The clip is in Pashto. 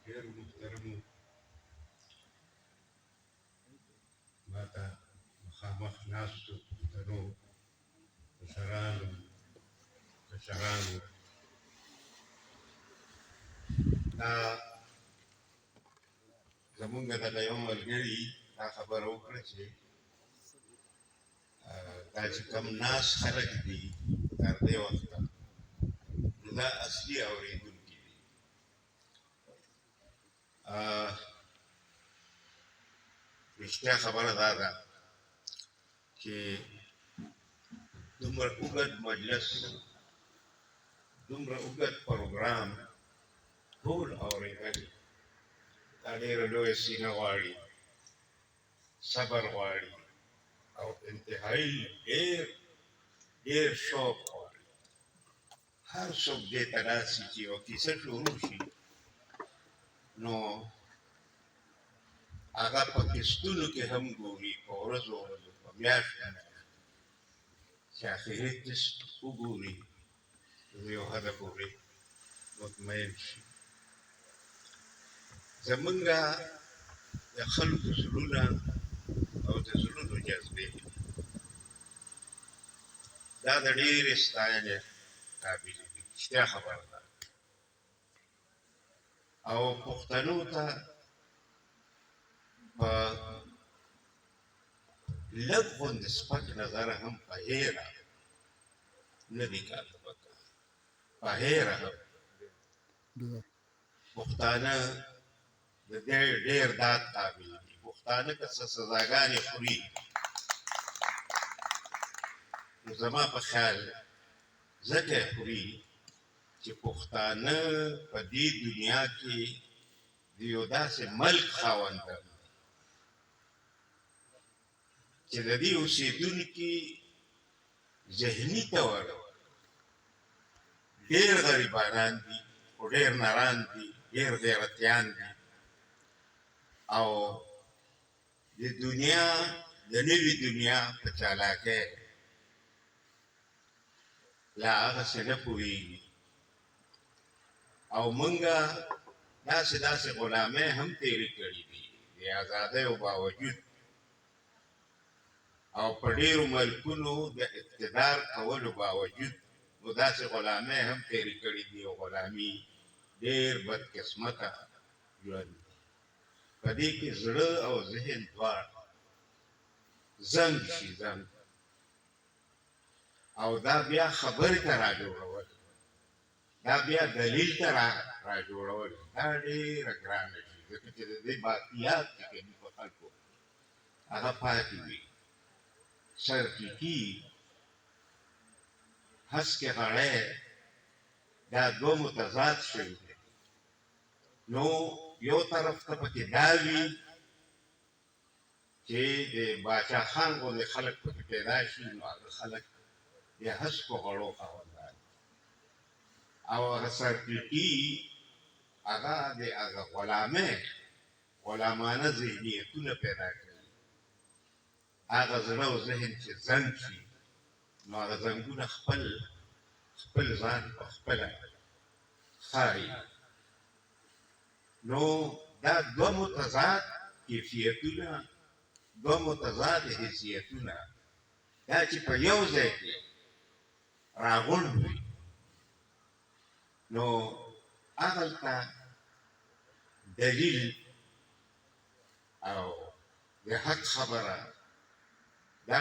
ډېر محترمو ماته مخامخ ناستو پښتنو مشرانو کشرانو دا زمونږ دغه یو ملګري دا خبره وکړه چې دا چې کوم ناست خلک دي تر دې وخته نو دا اصلي اورېدونکي دي. رښتیا خبره دا ده چې دومره اوږد مجلس دومره اوږد پروګرام ټول اورېدل دا ډېره لویه سینه غواړي، صبر غواړي او انتهایي ډېر شوق غواړي. هر څوک دې ته راسي چې یوه کیسه شروع شي نو هغه په قسطونو کې هم ګوري، په ورځو په میاشتو چې آخري قسط وګوري نو یو حده پورې مطمئن شي. زمونږ د خلکو زړونه او د زړونو جذبې دا د ډېرې ستاینې قابل دي. رښتیا خبره ده او پښتنو ته په لږ غوندې سپک نظره هم په هیره نه دي کاته پکار، په هیره هم پښتانه د دې ډېر داد قابل دي. پښتانه که څه سزاګانې خوري نو زما په خیال ځکه یې خوري چې پښتانه په دې دنیا کې د یو داسې ملک خاوندان چې د دې اوسېدونکي ذهني طور ډېر غریبانان دي خو ډېر نران دي، ډېر غیرتیان دي او د دنیا د نوې دنیا په چالاکۍ لا هغسې نه پوهېږي او مونږه داسې غلامۍ هم تېرې کړي دي د ازادیو باوجود او په ډېرو ملکونو د اقتدار کولو باوجود نو داسې غلامۍ هم تېرې کړي دي او غلامي ډېر بدقسمته ژوند دی. په دې کې زړه او ذهن دواړه زنګ شي زنګ او دا بیا خبرې ته راجوړول، دا بیا دلیل ته راجوړول دا ډېره ګرانه شي ځکه چې د دې باقیات چې کوي په خلکو هغه پاتې وي. سر ټیټي هسکې غړی دا دوه متضاد شوي دي. نو یو طرف ته پکې دا وي چې د باچا خان غوندې خلک پکې پیدا شي نو هغه خلک د هسکو غړو خاوندان او هغه سرټیټي هغه د هغه غلامانه ذهنیتونه پیدا کوي. هغه زړه او ذهن چې زنګ شي نو هغه زنګونه خپل ځان په خپله ښایي. نو دا دوه متضاد کیفیتونه دوه متضاد حیثیتونه دا چې په یو ځای کې راغونډ وي نو هغلته دلیل او د حق خبره دا